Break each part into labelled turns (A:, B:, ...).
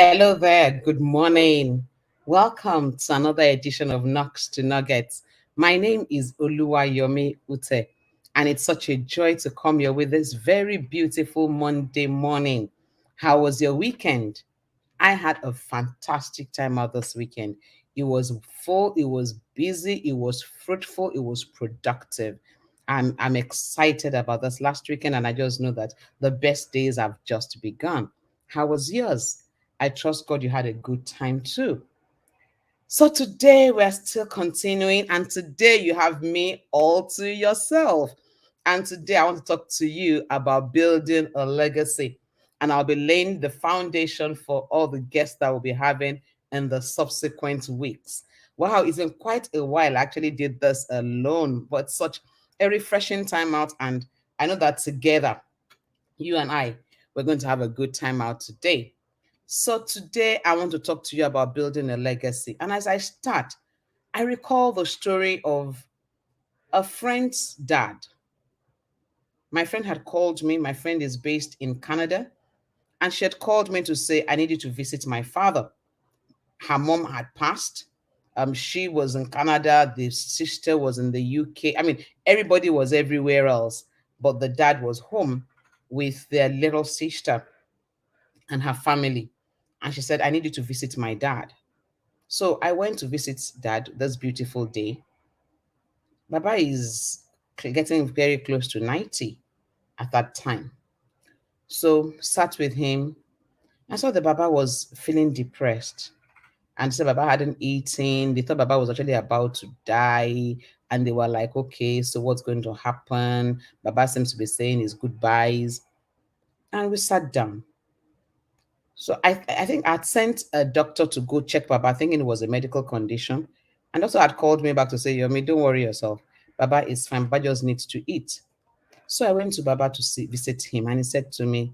A: Hello there. Good morning. Welcome to another edition of Knocks to Nuggets. My name is Oluwayomi Ute, and it's such a joy to come here with this very beautiful Monday morning. How was your weekend? I had a fantastic time out this weekend. It was full, it was busy, it was fruitful, it was productive. I'm excited about this last weekend, and I just know that the best days have just begun. How was yours? I trust God you had a good time too. So today we're still continuing, and today you have me all to yourself. And today I want to talk to you about building a legacy. And I'll be laying the foundation for all the guests that we'll be having in the subsequent weeks. Wow, it's been quite a while. I actually did this alone, but such a refreshing time out. And I know that together, you and I, we're going to have a good time out today. So today I want to talk to you about building a legacy. And as I start, I recall the story of a friend's dad. My friend had called me. My friend is based in Canada, and she had called me to say, I needed to visit my father. Her mom had passed. She was in Canada. The sister was in the UK. I mean, everybody was everywhere else, but the dad was home with their little sister and her family. And she said, I needed to visit my dad. So I went to visit dad this beautiful day. Baba is getting very close to 90 at that time. So sat with him. I saw the Baba was feeling depressed. And said Baba hadn't eaten. They thought Baba was actually about to die. And they were like, okay, so what's going to happen? Baba seems to be saying his goodbyes. And we sat down. So I think I'd sent a doctor to go check Baba, thinking it was a medical condition. And also had called me back to say, Yomi, don't worry yourself. Baba is fine. Baba just needs to eat. So I went to Baba to visit him, and he said to me,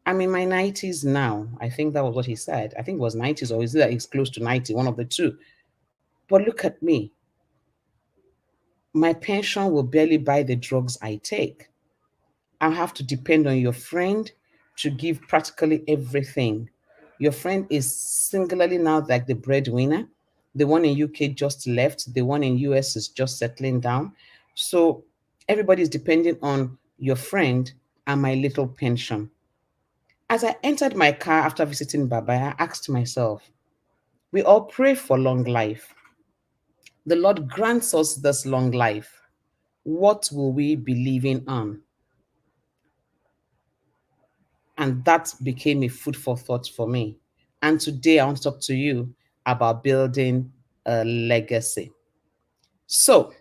A: I'm in my 90s now. I think that was what he said. I think it was 90s, or is it that he's close to 90, one of the two. But look at me. My pension will barely buy the drugs I take. I have to depend on your friend to give practically everything. Your friend is singularly now like the breadwinner. The one in UK just left. The one in US is just settling down. So everybody is depending on your friend and my little pension. As I entered my car after visiting Baba, I asked myself, we all pray for long life. The Lord grants us this long life. What will we be living on? And that became a food for thought for me. And today I want to talk to you about building a legacy. So,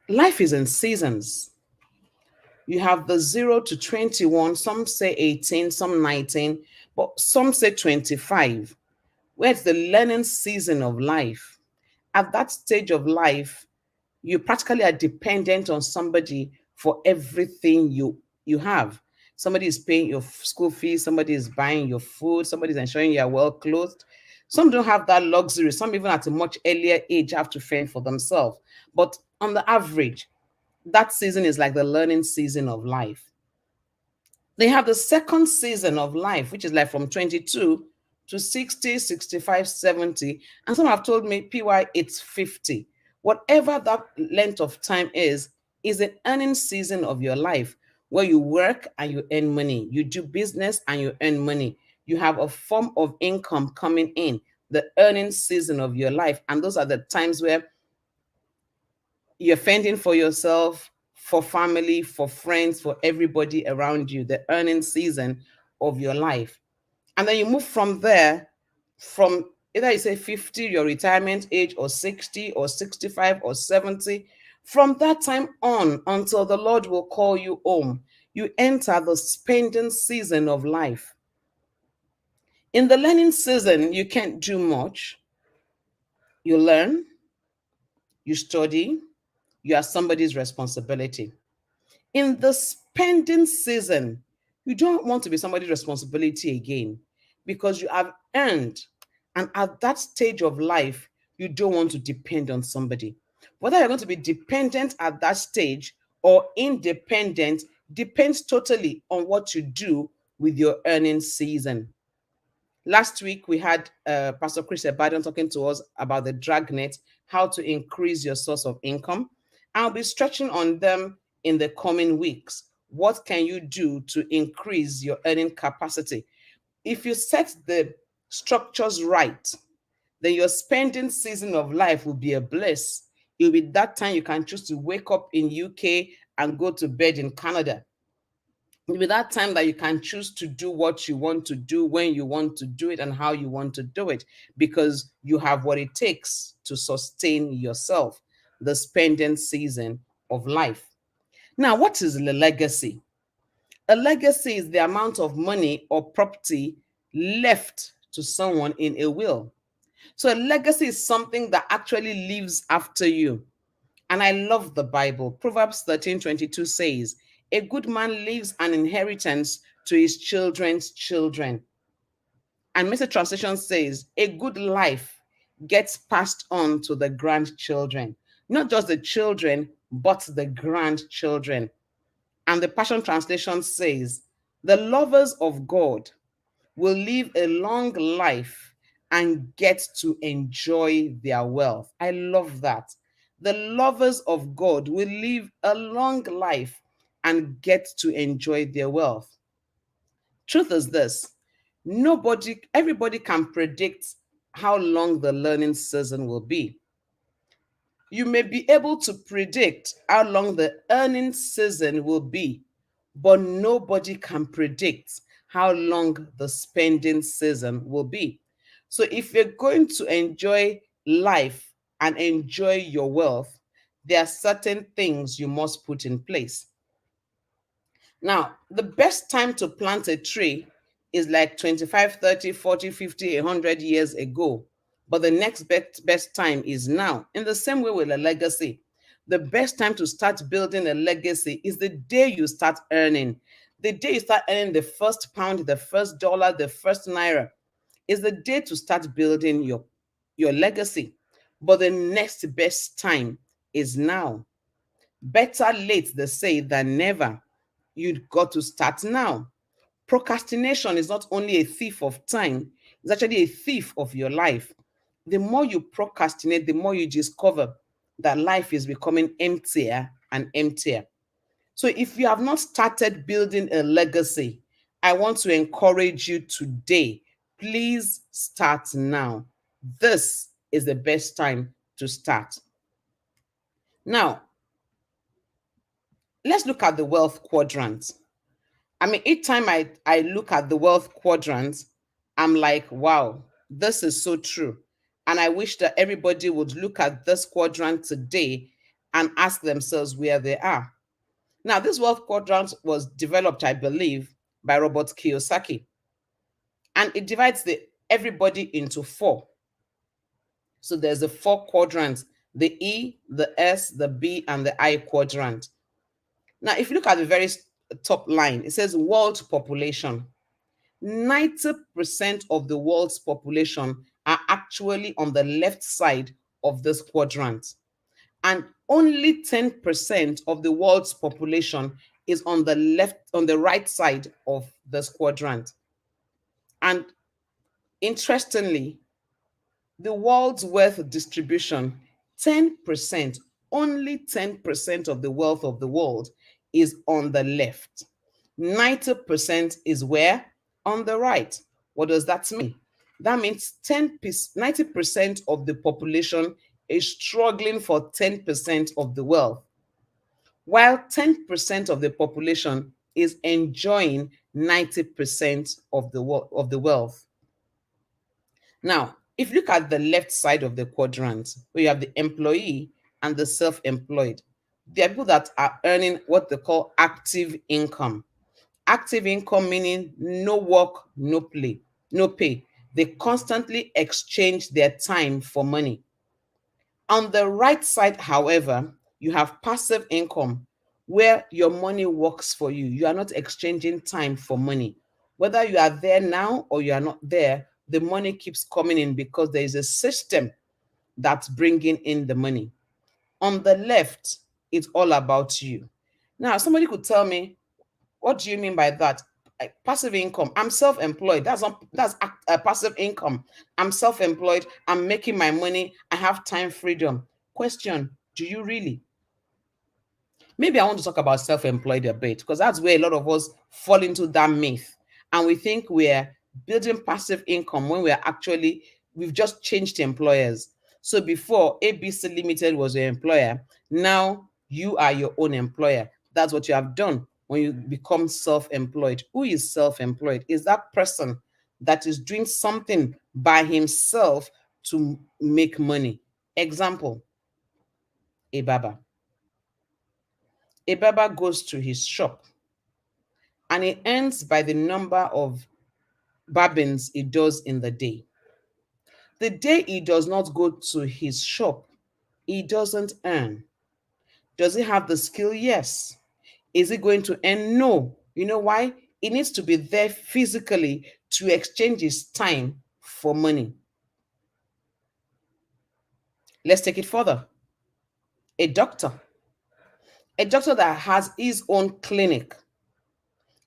A: life is in seasons. You have the 0 to 21, some say 18, some 19, but some say 25, where it's the learning season of life. At that stage of life, you practically are dependent on somebody for everything you have. Somebody is paying your school fees, somebody is buying your food, somebody is ensuring you are well clothed. Some don't have that luxury. Some even at a much earlier age have to fend for themselves. But on the average, that season is like the learning season of life. They have the second season of life, which is like from 22 to 60, 65, 70. And some have told me, PY, it's 50. Whatever that length of time is an earning season of your life where you work and you earn money. You do business and you earn money. You have a form of income coming in, the earning season of your life. And those are the times where you're fending for yourself, for family, for friends, for everybody around you, the earning season of your life. And then you move from there, from either you say 50, your retirement age, or 60, or 65, or 70. From that time on until the Lord will call you home, you enter the spending season of life. In the learning season, you can't do much. You learn, you study, you are somebody's responsibility. In the spending season, you don't want to be somebody's responsibility again because you have earned. And at that stage of life, you don't want to depend on somebody. Whether you're going to be dependent at that stage or independent depends totally on what you do with your earning season. Last week, we had Pastor Chris Ebadan talking to us about the dragnet, how to increase your source of income. I'll be stretching on them in the coming weeks. What can you do to increase your earning capacity? If you set the structures right, then your spending season of life will be a bliss. It will be that time you can choose to wake up in UK and go to bed in Canada. It will be that time that you can choose to do what you want to do, when you want to do it, and how you want to do it, because you have what it takes to sustain yourself, the spending season of life. Now, what is the legacy? A legacy is the amount of money or property left to someone in a will. So a legacy is something that actually lives after you. And I love the Bible. Proverbs 13:22 says, a good man leaves an inheritance to his children's children. And Message Translation says, a good life gets passed on to the grandchildren. Not just the children, but the grandchildren. And the Passion Translation says, the lovers of God will live a long life and get to enjoy their wealth. I love that. The lovers of God will live a long life and get to enjoy their wealth. Truth is this: everybody can predict how long the learning season will be. You may be able to predict how long the earning season will be, but nobody can predict how long the spending season will be. So if you're going to enjoy life and enjoy your wealth, there are certain things you must put in place. Now, the best time to plant a tree is like 25, 30, 40, 50, 100 years ago. But the next best time is now. In the same way with a legacy, the best time to start building a legacy is the day you start earning. The day you start earning the first pound, the first dollar, the first naira is the day to start building your legacy. But the next best time is now. Better late, they say, than never. You've got to start now. Procrastination is not only a thief of time, it's actually a thief of your life. The more you procrastinate, the more you discover that life is becoming emptier and emptier. So if you have not started building a legacy, I want to encourage you today. Please start now. This is the best time to start. Now, let's look at the wealth quadrant. I mean, each time I look at the wealth quadrant, I'm like, wow, this is so true. And I wish that everybody would look at this quadrant today and ask themselves where they are. Now, this wealth quadrant was developed, I believe, by Robert Kiyosaki. And it divides everybody into four. So there's the four quadrants: the E, the S, the B, and the I quadrant. Now, if you look at the very top line, it says world population. 90% of the world's population are actually on the left side of this quadrant. And only 10% of the world's population is on the right side of this quadrant. And interestingly, the world's wealth distribution, 10%, only 10% of the wealth of the world is on the left. 90% is where? On the right. What does that mean? That means 90% of the population is struggling for 10% of the wealth, while 10% of the population is enjoying 90% of the wealth. Now, if you look at the left side of the quadrant, where you have the employee and the self-employed, there are people that are earning what they call active income. Active income meaning no work, no play, no pay. They constantly exchange their time for money. On the right side, however, you have passive income, where your money works for you. You are not exchanging time for money. Whether you are there now or you are not there, the money keeps coming in because there is a system that's bringing in the money. On the left, it's all about you. Now, somebody could tell me, what do you mean by that? passive income. I'm self-employed. That's passive income. I'm self-employed. I'm making my money. I have time freedom. Question: do you really? Maybe I want to talk about self-employed a bit because that's where a lot of us fall into that myth, and we think we're building passive income when we've just changed employers. So before, ABC Limited was your employer. Now you are your own employer. That's what you have done when you become self-employed. Who is self-employed? Is that person that is doing something by himself to make money. Example: a barber. A barber goes to his shop and he earns by the number of barbings he does in the day. The day he does not go to his shop, he doesn't earn. Does he have the skill? Yes. Is he going to earn? No. You know why? He needs to be there physically to exchange his time for money. Let's take it further. A doctor. A doctor that has his own clinic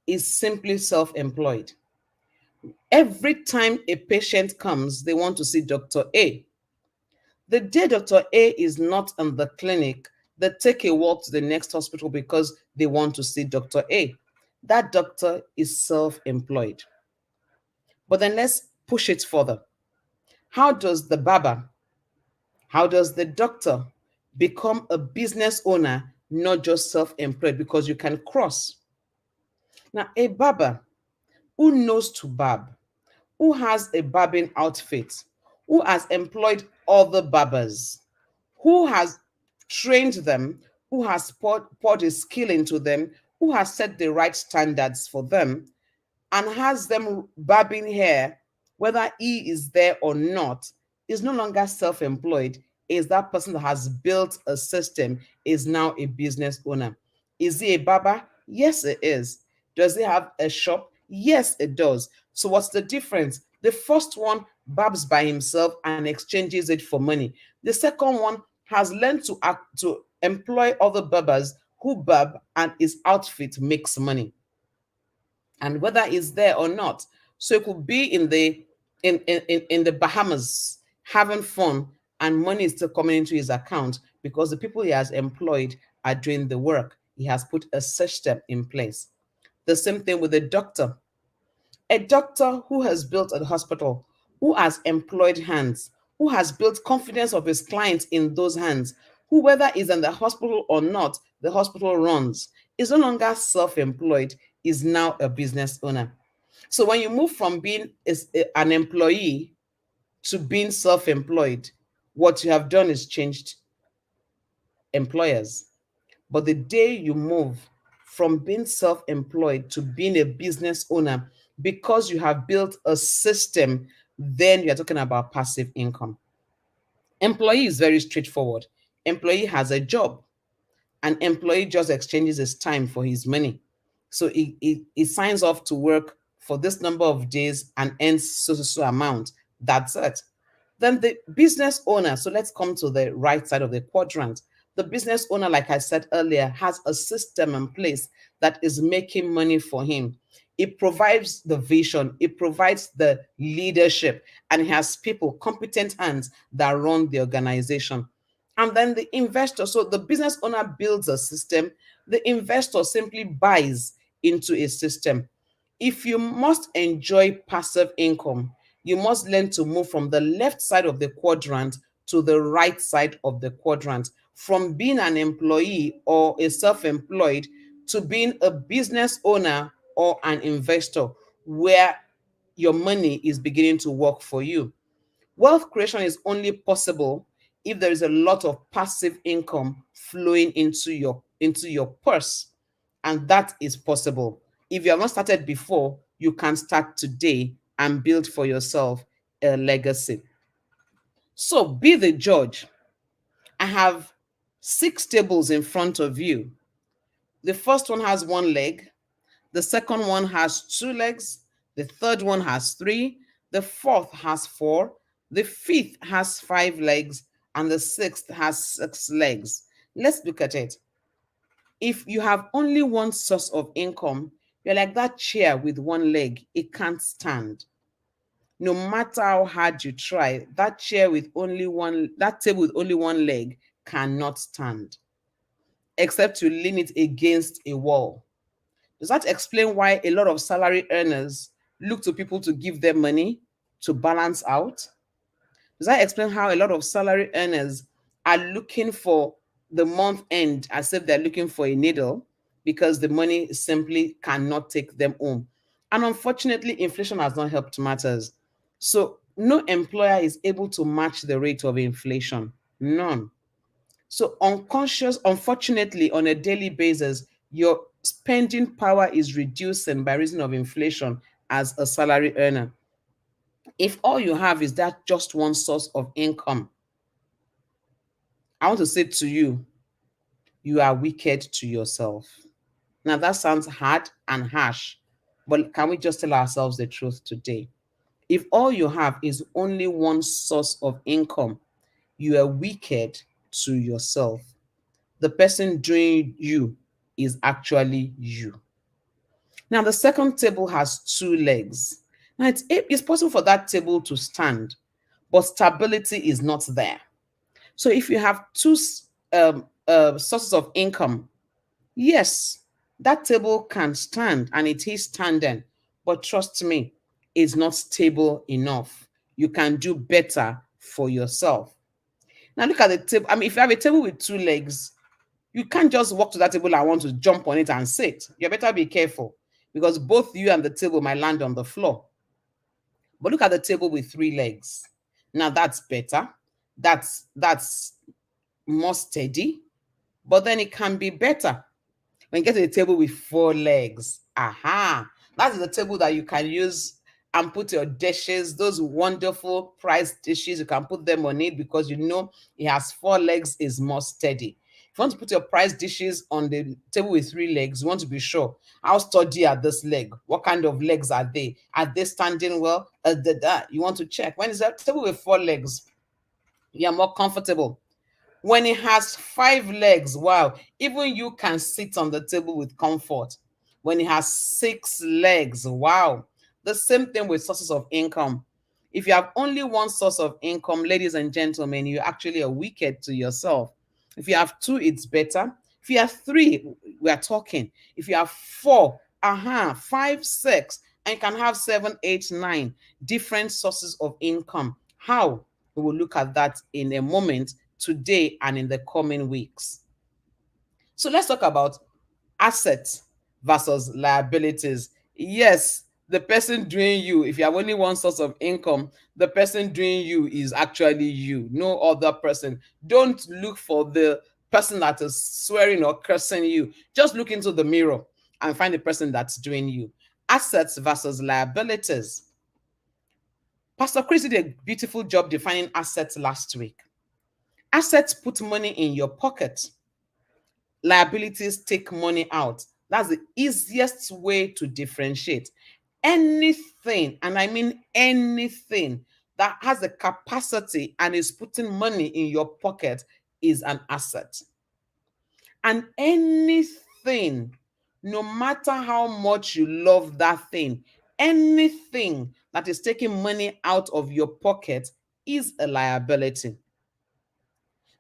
A: is simply self employed. Every time a patient comes, they want to see Dr. A. The day Dr. A is not in the clinic, they take a walk to the next hospital because they want to see Dr. A. That doctor is self employed. But then let's push it further. How does the barber, how does the doctor become a business owner, not just self employed? Because you can cross. Now, a barber who knows to barb, who has a barbing outfit, who has employed other barbers, who has trained them, who has poured his skill into them, who has set the right standards for them, and has them barbing hair, whether he is there or not, is no longer self employed. Is that person that has built a system, is now a business owner. Is he a barber? Yes, it is. Does he have a shop? Yes, it does. So, what's the difference? The first one barbs by himself and exchanges it for money. The second one has learned to employ other barbers who barb, and his outfit makes money, and whether it's there or not. So it could be in the Bahamas having fun, and money is still coming into his account because the people he has employed are doing the work. He has put a system in place. The same thing with a doctor. A doctor who has built a hospital, who has employed hands, who has built confidence of his clients in those hands, who, whether is in the hospital or not, the hospital runs, is no longer self employed, is now a business owner. So when you move from being an employee to being self employed, what you have done is changed employers. But the day you move from being self employed to being a business owner, because you have built a system, then you're talking about passive income. Employee is very straightforward. Employee has a job. An employee just exchanges his time for his money. So he signs off to work for this number of days and earns so amount. That's it. Then the business owner, so let's come to the right side of the quadrant. The business owner, like I said earlier, has a system in place that is making money for him. It provides the vision, it provides the leadership, and it has people, competent hands that run the organization. And then the investor, so the business owner builds a system, the investor simply buys into a system. If you must enjoy passive income, you must learn to move from the left side of the quadrant to the right side of the quadrant, from being an employee or a self employed to being a business owner or an investor, where your money is beginning to work for you. Wealth creation is only possible if there is a lot of passive income flowing into your purse, and that is possible. If you have not started before, you can start today and build for yourself a legacy. So be the judge. I have 6 tables in front of you. The first one has one leg, the second one has 2 legs, the third one has 3, the fourth has 4, the fifth has 5 legs, and the sixth has 6 legs. Let's look at it. If you have only one source of income, You're like that chair with one leg, it can't stand. No matter how hard you try, that table with only one leg cannot stand, except to lean it against a wall. Does that explain why a lot of salary earners look to people to give them money to balance out? Does that explain how a lot of salary earners are looking for the month end as if they're looking for a needle because the money simply cannot take them home? And unfortunately, inflation has not helped matters. So no employer is able to match the rate of inflation. None. So unfortunately, on a daily basis, your spending power is reducing by reason of inflation as a salary earner. If all you have is that just one source of income, I want to say to you, you are wicked to yourself. Now, that sounds hard and harsh, but can we just tell ourselves the truth today? If all you have is only one source of income, you are wicked to yourself. The person doing you is actually you. Now, the second table has two legs. Now, it's possible for that table to stand, but stability is not there. So if you have two sources of income, yes, that table can stand and it is standing, but trust me, it's not stable enough. You can do better for yourself. Now look at the table. I mean, if you have a table with two legs, you can't just walk to that table and want to jump on it and sit. You better be careful because both you and the table might land on the floor. But look at the table with three legs. Now that's better. That's more steady, but then it can be better when you get to the table with four legs. Aha, that is the table that you can use and put your dishes, those wonderful prized dishes. You can put them on it because you know it has four legs, is more steady. If you want to put your prized dishes on the table with three legs, you want to be sure how sturdy are this leg, what kind of legs are they standing well, you want to check. When it's a table with four legs, you're more comfortable. When it has five legs, wow, even you can sit on the table with comfort. When it has six legs, wow. The same thing with sources of income. If you have only one source of income, ladies and gentlemen, you actually are wicked to yourself. If you have two, it's better. If you have three, we are talking. If you have four, five, six, and you can have seven, eight, nine different sources of income. How? We will look at that in a moment, today and in the coming weeks. So let's talk about assets versus liabilities. Yes, the person doing you, if you have only one source of income, the person doing you is actually you, no other person. Don't look for the person that is swearing or cursing you. Just look into the mirror and find the person that's doing you. Assets versus liabilities. Pastor Chris did a beautiful job defining assets last week. Assets put money in your pocket. Liabilities take money out. That's the easiest way to differentiate. Anything, and I mean anything, that has the capacity and is putting money in your pocket is an asset. And anything, no matter how much you love that thing, anything that is taking money out of your pocket is a liability.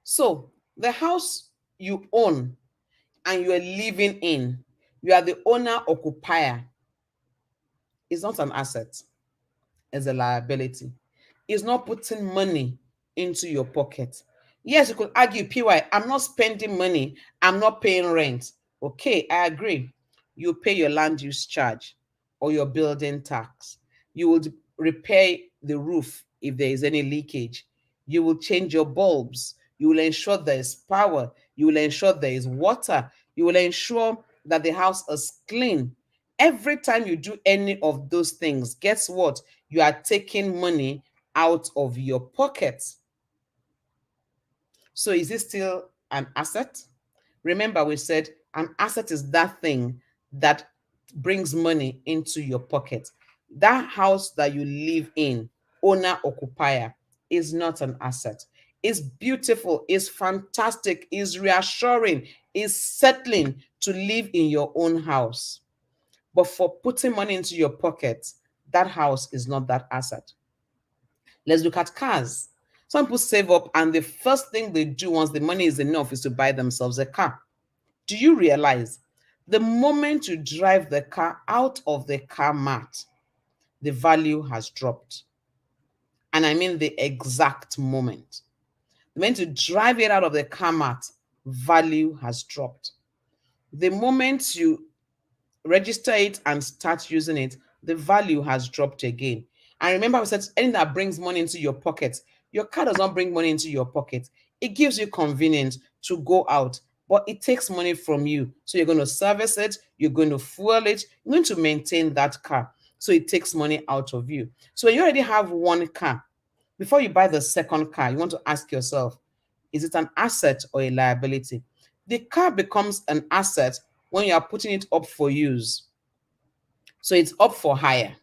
A: So, the house you own and you are living in, you are the owner occupier, is not an asset, it's a liability. It's not putting money into your pocket. Yes, you could argue, PY, I'm not spending money, I'm not paying rent. Okay, I agree. You pay your land use charge or your building tax. You will repair the roof if there is any leakage. You will change your bulbs. You will ensure there is power. You will ensure there is water. You will ensure that the house is clean. Every time you do any of those things, guess what? You are taking money out of your pocket. So is it still an asset? Remember, we said an asset is that thing that brings money into your pocket. That house that you live in, owner occupier, is not an asset. It's beautiful, it's fantastic, it's reassuring, it's settling to live in your own house. But for putting money into your pocket, that house is not that asset. Let's look at cars. Some people save up, and the first thing they do once the money is enough is to buy themselves a car. Do you realize the moment you drive the car out of the car mat, the value has dropped? And I mean the exact moment. The moment you drive it out of the car mat, value has dropped. The moment you register it and start using it, the value has dropped again. And remember, we said anything that brings money into your pocket, your car does not bring money into your pocket. It gives you convenience to go out, but it takes money from you. So you're going to service it, you're going to fuel it, you're going to maintain that car. So it takes money out of you. So when you already have one car, before you buy the second car, you want to ask yourself, is it an asset or a liability? The car becomes an asset when you are putting it up for use. So it's up for hire.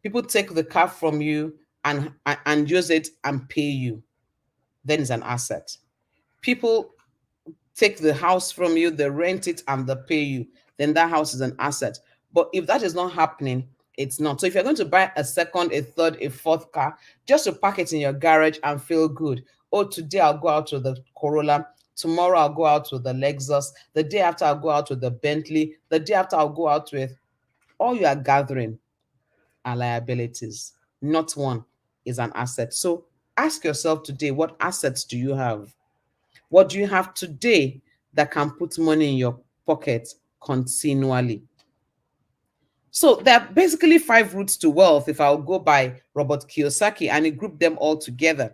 A: People take the car from you and use it and pay you. Then it's an asset. People take the house from you, they rent it and they pay you. Then that house is an asset. But if that is not happening, it's not. So if you're going to buy a second, a third, a fourth car, just to park it in your garage and feel good. Oh, today I'll go out with the Corolla. Tomorrow I'll go out with the Lexus. The day after I'll go out with the Bentley. The day after I'll go out with, all you are gathering are liabilities. Not one is an asset. So ask yourself today, what assets do you have? What do you have today that can put money in your pocket continually? So there are basically 5 routes to wealth if I'll go by Robert Kiyosaki and he grouped them all together: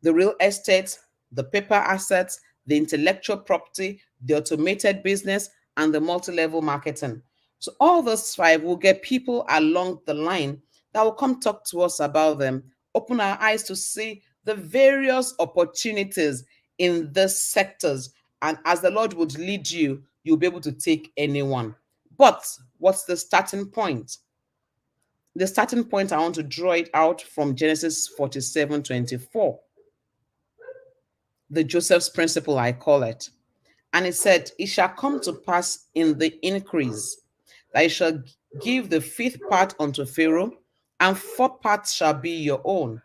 A: the real estate, the paper assets, the intellectual property, the automated business, and the multi-level marketing. So all those 5 will get people along the line that will come talk to us about them, open our eyes to see the various opportunities in the sectors. And as the Lord would lead you, you'll be able to take anyone. But what's the starting point? The starting point, I want to draw it out from Genesis 47:24. The Joseph's principle, I call it. And it said, it shall come to pass in the increase that you shall give the fifth part unto Pharaoh, and 4 parts shall be your own,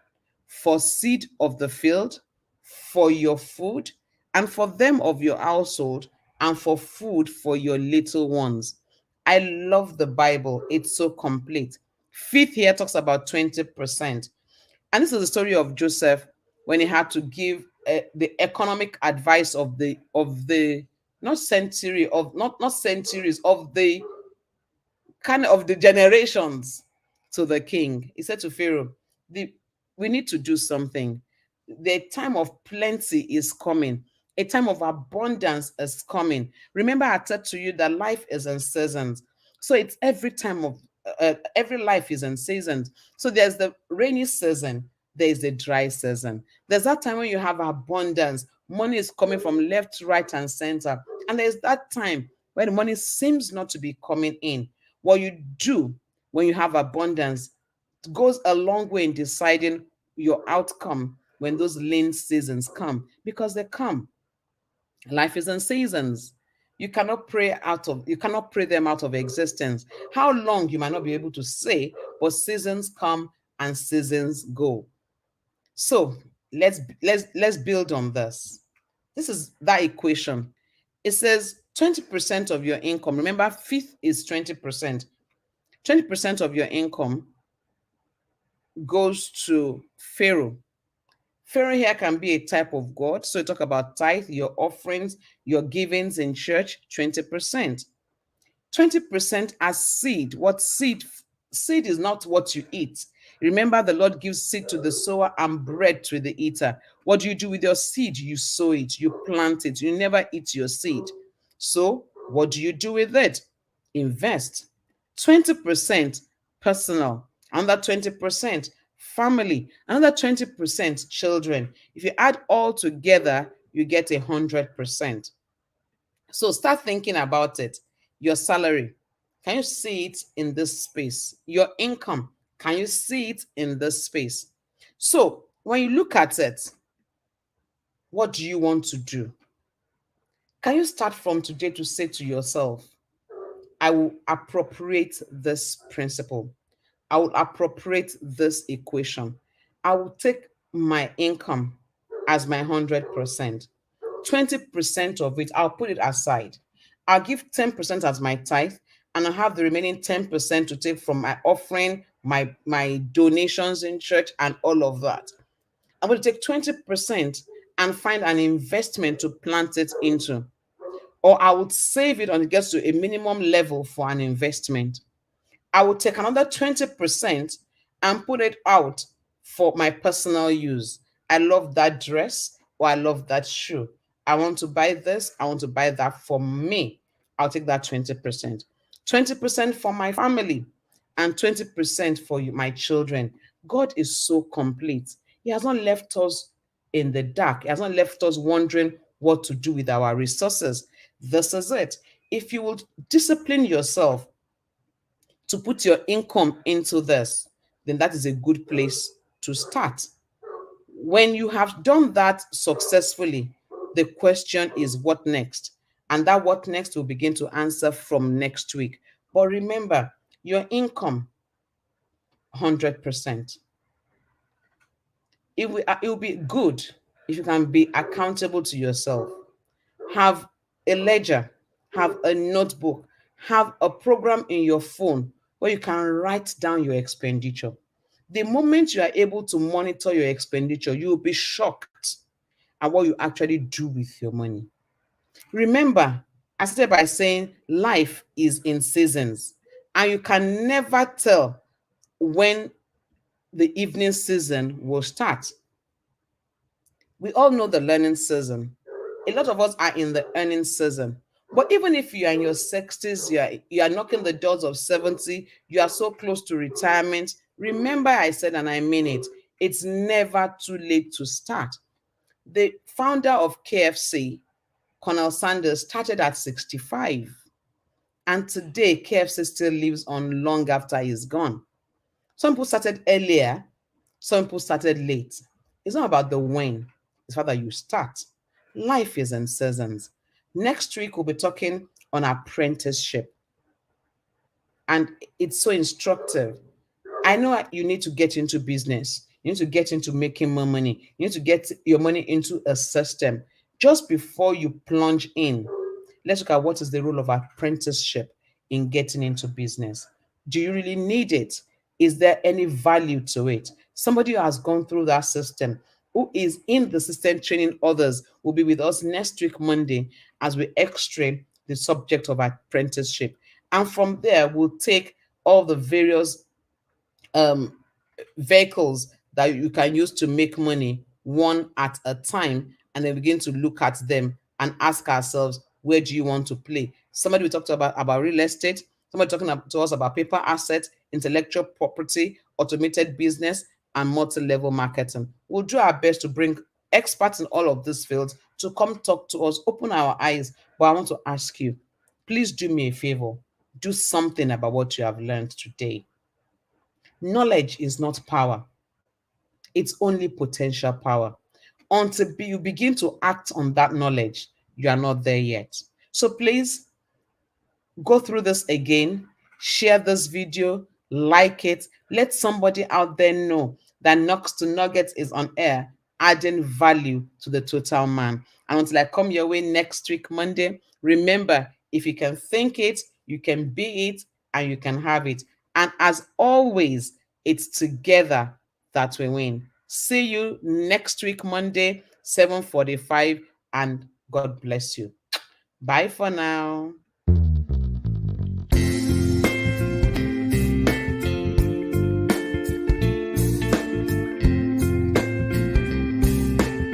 A: for seed of the field, for your food, and for them of your household, and for food for your little ones. I love the Bible. It's so complete. Fifth here talks about 20%. And this is the story of Joseph when he had to give the economic advice of the not century of not centuries of the kind of the generations to the king. He said to Pharaoh, we need to do something. The time of plenty is coming. A time of abundance is coming. Remember, I said to you that life is in seasons. So it's every time of every life is in seasons. So there's the rainy season, there's the dry season. There's that time when you have abundance. Money is coming from left, right, and center. And there's that time when money seems not to be coming in. What you do when you have abundance goes a long way in deciding your outcome when those lean seasons come, because they come. Life is in seasons. You cannot pray them out of existence. How long you might not be able to say, but seasons come and seasons go. So let's build on this. This is that equation. It says 20% of your income. Remember, fifth is 20%. 20% of your income goes to Pharaoh. Pharaoh here can be a type of God. So you talk about tithe, your offerings, your givings in church, 20%. 20% as seed. What seed? Seed is not what you eat. Remember, the Lord gives seed to the sower and bread to the eater. What do you do with your seed? You sow it, you plant it, you never eat your seed. So, what do you do with it? Invest. 20% personal, another 20% family, another 20% children. If you add all together, you get 100%. So start thinking about it. Your salary, can you see it in this space? Your income, can you see it in this space? So when you look at it, what do you want to do? Can you start from today to say to yourself, I will appropriate this principle. I will appropriate this equation. I will take my income as my 100%. 20% of it, I'll put it aside. I'll give 10% as my tithe, and I have the remaining 10% to take from my offering, my donations in church, and all of that. I'm going to take 20% and find an investment to plant it into. Or I would save it until it gets to a minimum level for an investment. I would take another 20% and put it out for my personal use. I love that dress, or I love that shoe. I want to buy this, I want to buy that for me. I'll take that 20%. 20% for my family and 20% for my children. God is so complete. He has not left us in the dark. He has not left us wondering what to do with our resources. This is it. If you will discipline yourself to put your income into this, then that is a good place to start. When you have done that successfully, the question is what next? And that what next will begin to answer from next week. But remember, your income, 100%. It will be good if you can be accountable to yourself. Have a ledger, have a notebook, have a program in your phone where you can write down your expenditure. The moment you are able to monitor your expenditure, you will be shocked at what you actually do with your money. Remember, I started by saying life is in seasons, and you can never tell when the evening season will start. We all know the learning season. A lot of us are in the earning season. But even if you are in your 60s, you are knocking the doors of 70, you are so close to retirement. Remember, I said, and I mean it, it's never too late to start. The founder of KFC, Colonel Sanders, started at 65. And today, KFC still lives on long after he's gone. Some people started earlier, some people started late. It's not about the when, it's about that you start. Life is in seasons. Next week, we'll be talking on apprenticeship. And it's so instructive. I know you need to get into business. You need to get into making more money. You need to get your money into a system. Just before you plunge in, let's look at what is the role of apprenticeship in getting into business. Do you really need it? Is there any value to it? Somebody who has gone through that system, who is in the system training others, will be with us next week, Monday, as we x-ray the subject of apprenticeship. And from there, we'll take all the various um, vehicles that you can use to make money one at a time, and then begin to look at them and ask ourselves, where do you want to play? Somebody we talked about real estate, somebody talking to us about paper assets, intellectual property, automated business, and multi-level marketing. We'll do our best to bring experts in all of these fields to come talk to us, open our eyes. But I want to ask you, please do me a favor, do something about what you have learned today. Knowledge is not power, it's only potential power. Until you begin to act on that knowledge, you are not there yet. So please go through this again, share this video, like it, let somebody out there know that Knocks to Nuggets is on air, adding value to the total man. And until I come your way next week, Monday, remember, if you can think it, you can be it, and you can have it. And as always, it's together that we win. See you next week, Monday, 7:45, and God bless you. Bye for now.